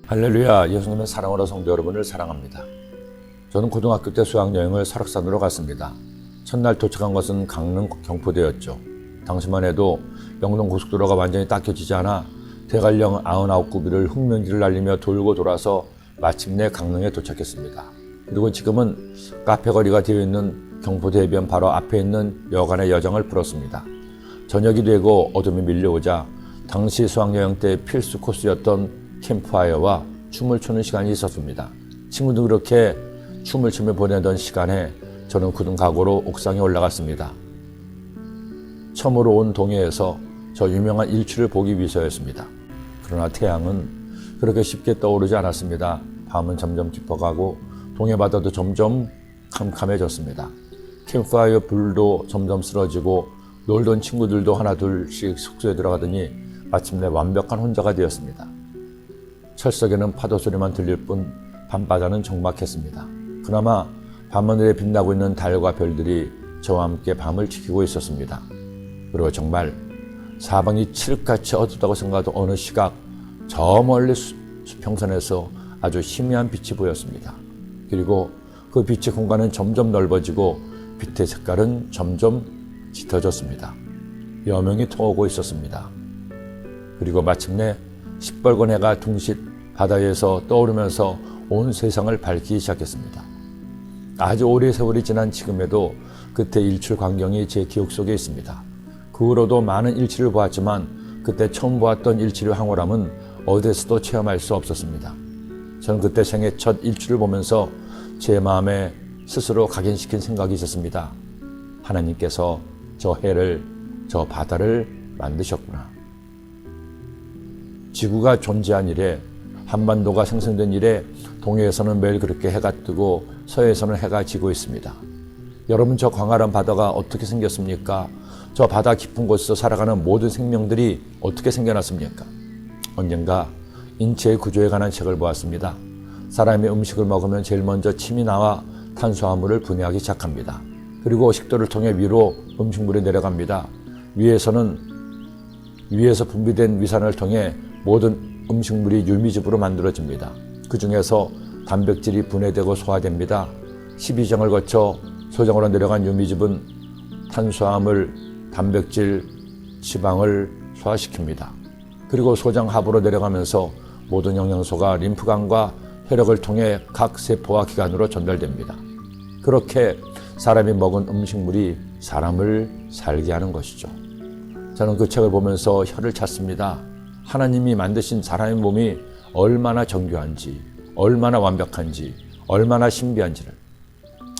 할렐루야, 예수님의 사랑으로 성도 여러분을 사랑합니다. 저는 고등학교 때 수학여행을 설악산으로 갔습니다. 첫날 도착한 것은 강릉 경포대였죠. 당시만 해도 영동고속도로가 완전히 닦여지지 않아 대관령 99구비를 흙먼지를 날리며 돌고 돌아서 마침내 강릉에 도착했습니다. 그리고 지금은 카페거리가 되어 있는 경포대변 바로 앞에 있는 여관의 여정을 풀었습니다. 저녁이 되고 어둠이 밀려오자 당시 수학여행 때 필수 코스였던 캠프파이어와 춤을 추는 시간이 있었습니다. 친구도 그렇게 춤을 추며 보내던 시간에 저는 굳은 각오로 옥상에 올라갔습니다. 처음으로 온 동해에서 저 유명한 일출을 보기 위해서였습니다. 그러나 태양은 그렇게 쉽게 떠오르지 않았습니다. 밤은 점점 깊어가고 동해바다도 점점 캄캄해졌습니다. 캠프파이어 불도 점점 쓰러지고 놀던 친구들도 하나둘씩 숙소에 들어가더니 마침내 완벽한 혼자가 되었습니다. 철석에는 파도 소리만 들릴 뿐 밤바다는 적막했습니다. 그나마 밤하늘에 빛나고 있는 달과 별들이 저와 함께 밤을 지키고 있었습니다. 그리고 정말 사방이 칠흑같이 어둡다고 생각하던 어느 시각 저 멀리 수평선에서 아주 희미한 빛이 보였습니다. 그리고 그 빛의 공간은 점점 넓어지고 빛의 색깔은 점점 짙어졌습니다. 여명이 통하고 있었습니다. 그리고 마침내 시뻘건 해가 둥실 바다에서 떠오르면서 온 세상을 밝히기 시작했습니다. 아주 오래 세월이 지난 지금에도 그때 일출 광경이 제 기억 속에 있습니다. 그 후로도 많은 일출을 보았지만 그때 처음 보았던 일출의 황홀함은 어디에서도 체험할 수 없었습니다. 저는 그때 생애 첫 일출을 보면서 제 마음에 스스로 각인시킨 생각이 있었습니다. 하나님께서 저 해를, 저 바다를 만드셨구나. 지구가 존재한 이래, 한반도가 생성된 이래 동해에서는 매일 그렇게 해가 뜨고 서해에서는 해가 지고 있습니다. 여러분, 저 광활한 바다가 어떻게 생겼습니까? 저 바다 깊은 곳에서 살아가는 모든 생명들이 어떻게 생겨났습니까? 언젠가 인체의 구조에 관한 책을 보았습니다. 사람이 음식을 먹으면 제일 먼저 침이 나와 탄수화물을 분해하기 시작합니다. 그리고 식도를 통해 위로 음식물이 내려갑니다. 위에서 분비된 위산을 통해 모든 음식물이 유미즙으로 만들어집니다. 그 중에서 단백질이 분해되고 소화됩니다. 12정을 거쳐 소정으로 내려간 유미즙은 탄수화물, 단백질, 지방을 소화시킵니다. 그리고 소정 하부로 내려가면서 모든 영양소가 림프관과 혈액을 통해 각 세포와 기관으로 전달됩니다. 그렇게 사람이 먹은 음식물이 사람을 살게 하는 것이죠. 저는 그 책을 보면서 혀를 찼습니다. 하나님이 만드신 사람의 몸이 얼마나 정교한지, 얼마나 완벽한지, 얼마나 신비한지를.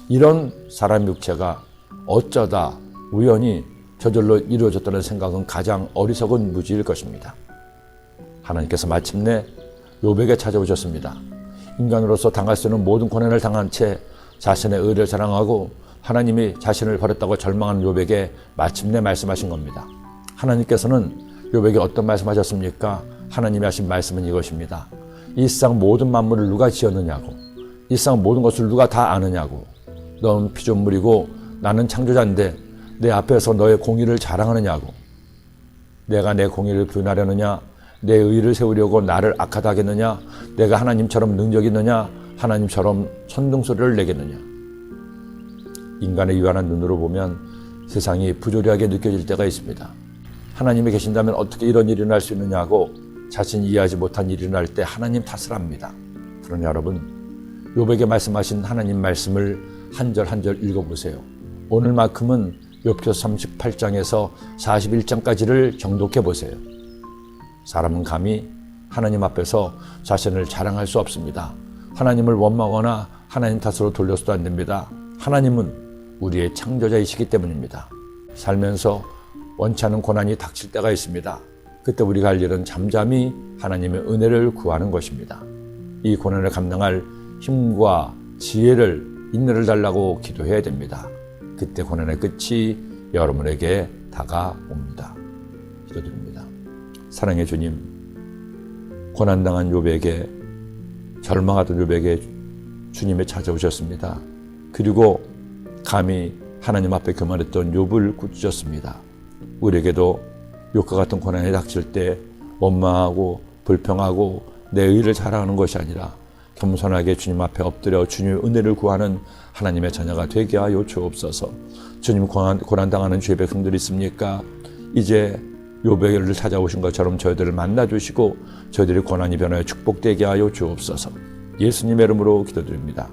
이런 사람 육체가 어쩌다 우연히 저절로 이루어졌다는 생각은 가장 어리석은 무지일 것입니다. 하나님께서 마침내 욥에게 찾아오셨습니다. 인간으로서 당할 수 있는 모든 고난을 당한 채 자신의 의를 자랑하고 하나님이 자신을 버렸다고 절망하는 욥에게 마침내 말씀하신 겁니다. 하나님께서는 욥에게 어떤 말씀하셨습니까? 하나님이 하신 말씀은 이것입니다. 이 세상 모든 만물을 누가 지었느냐고, 이 세상 모든 것을 누가 다 아느냐고, 너는 피조물이고 나는 창조자인데 내 앞에서 너의 공의를 자랑하느냐고, 내가 내 공의를 부인하려느냐, 내 의를 세우려고 나를 악하다 하겠느냐, 내가 하나님처럼 능력 있느냐, 하나님처럼 천둥소리를 내겠느냐. 인간의 유한한 눈으로 보면 세상이 부조리하게 느껴질 때가 있습니다. 하나님이 계신다면 어떻게 이런 일이 일어날 수 있느냐고 자신이 이해하지 못한 일이 일어날 때 하나님 탓을 합니다. 그러나 여러분, 욥에게 말씀하신 하나님 말씀을 한 절 한 절 읽어보세요. 오늘만큼은 욥기서 38장에서 41장까지를 정독해 보세요. 사람은 감히 하나님 앞에서 자신을 자랑할 수 없습니다. 하나님을 원망하거나 하나님 탓으로 돌려서도 안 됩니다. 하나님은 우리의 창조자이시기 때문입니다. 살면서 원치 않은 고난이 닥칠 때가 있습니다. 그때 우리가 할 일은 잠잠히 하나님의 은혜를 구하는 것입니다. 이 고난을 감당할 힘과 지혜를, 인내를 달라고 기도해야 됩니다. 그때 고난의 끝이 여러분에게 다가옵니다. 기도드립니다. 사랑의 주님, 고난당한 욥에게, 절망하던 욥에게 주님이 찾아오셨습니다. 그리고 감히 하나님 앞에 교만했던 욥을 꾸짖었습니다. 우리에게도 욥과 같은 고난이 닥칠 때 원망하고 불평하고 내 의를 자랑하는 것이 아니라 겸손하게 주님 앞에 엎드려 주님의 은혜를 구하는 하나님의 자녀가 되게 하여 주옵소서. 주님, 고난당하는 주의 백성들이 있습니까? 이제 욥을 찾아오신 것처럼 저희들을 만나주시고 저희들의 고난이 변하여 축복되게 하여 주옵소서. 예수님의 이름으로 기도드립니다.